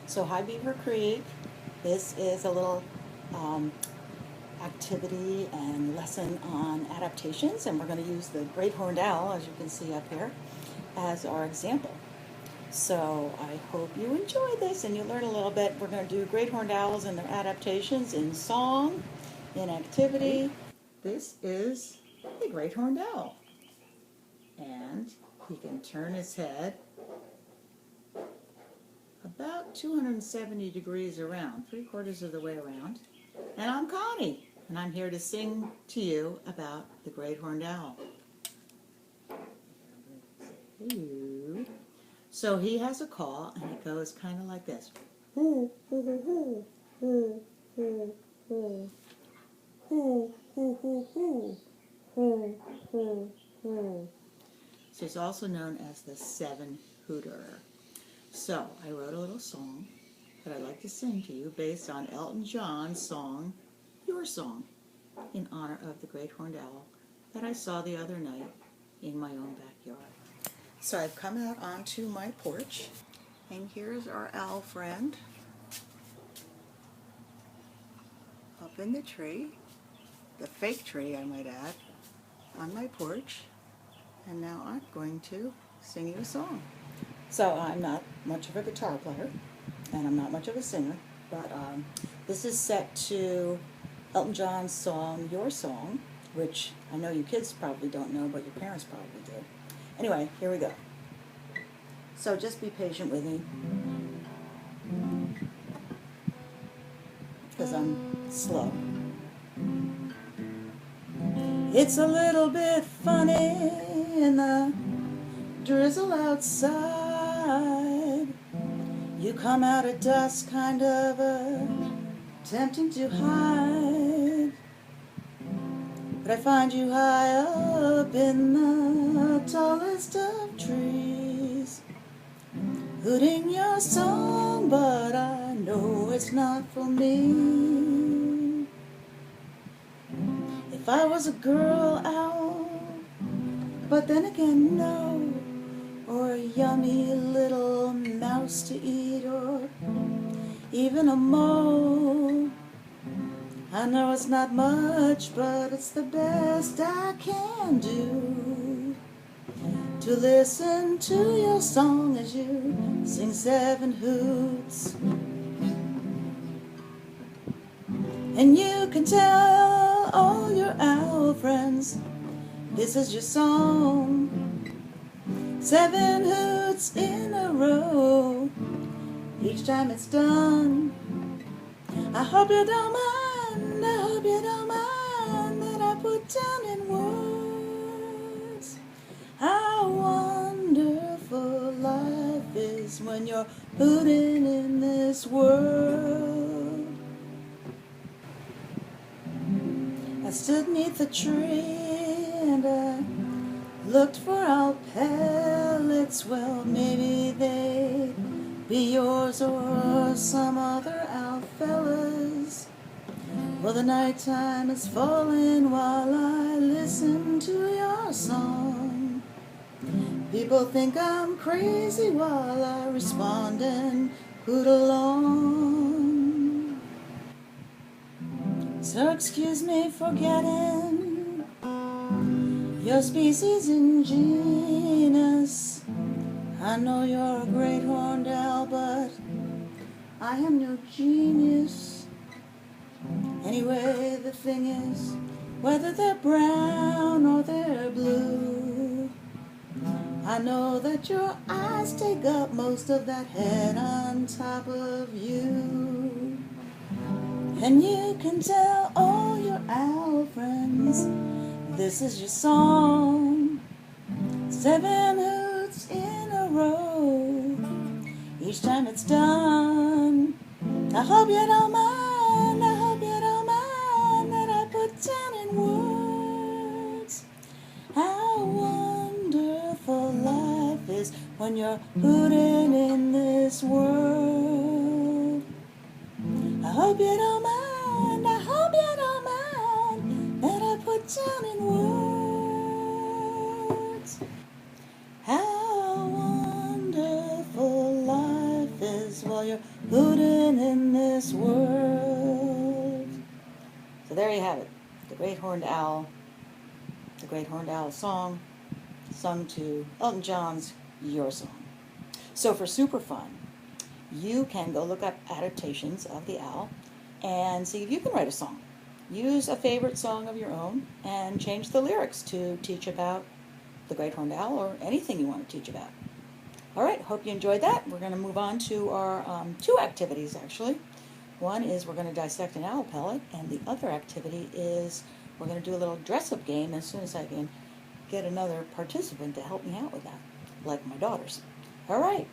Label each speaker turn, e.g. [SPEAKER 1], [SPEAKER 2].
[SPEAKER 1] So High Beaver Creek, this is a little um, activity and lesson on adaptations, and we're going to use the great horned owl, as you can see up here, as our example. So I hope you enjoy this and you learn a little bit. We're going to do great horned owls and their adaptations in song, in activity. This is a great horned owl, and he can turn his head about 270 degrees around, 3/4 of the way around. And I'm Connie, and I'm here to sing to you about the great horned owl. So he has a call, and it goes kind of like this. So it's also known as the seven hooter. So I wrote a little song that I'd like to sing to you based on Elton John's song, Your Song, in honor of the great horned owl that I saw the other night in my own backyard. So I've come out onto my porch, and here's our owl friend up in the tree, the fake tree I might add, on my porch. And now I'm going to sing you a song. So I'm not much of a guitar player, and I'm not much of a singer, but this is set to Elton John's song, Your Song, which I know you kids probably don't know, but your parents probably do. Anyway, here we go. So just be patient with me, because I'm slow. It's a little bit funny in the drizzle outside. You come out at dusk, kind of tempting to hide. But I find you high up in the tallest of trees, hooting your song, but I know it's not for me. If I was a girl owl, but then again no, or a yummy little mouse to eat, or even a mole. I know it's not much, but it's the best I can do, to listen to your song as you sing seven hoots. And you can tell all your owl friends this is your song. Seven hoots in a row, each time it's done. I hope you don't mind, I hope you don't mind that I put down in words how wonderful life is when you're hooting in this world. I stood neath the tree and I looked for owl pellets. Well, maybe they'd be yours or some other owl fellas. Well, the nighttime is falling while I listen to your song. People think I'm crazy while I respond and hoot along. So excuse me for getting your species and genus. I know you're a great horned owl, but I am no genius. Anyway, the thing is, whether they're brown or they're blue, I know that your eyes take up most of that head on top of you. And you can tell all your owl friends this is your song. Seven hoots in a row, each time it's done. I hope you don't mind, I hope you don't mind that I put down in words how wonderful life is when you're hooting in this world. I hope you don't mind, I hope you don't mind that I put down in words how wonderful life is most of all you're hooting in this world. So there you have it, the Great Horned Owl, the Great Horned Owl song, sung to Elton John's Your Song. So for super fun, you can go look up adaptations of the owl and see if you can write a song. Use a favorite song of your own and change the lyrics to teach about the Great Horned Owl or anything you want to teach about. All right, hope you enjoyed that. We're going to move on to our two activities, actually. One is we're going to dissect an owl pellet, and the other activity is we're going to do a little dress-up game as soon as I can get another participant to help me out with that, like my daughters. All right,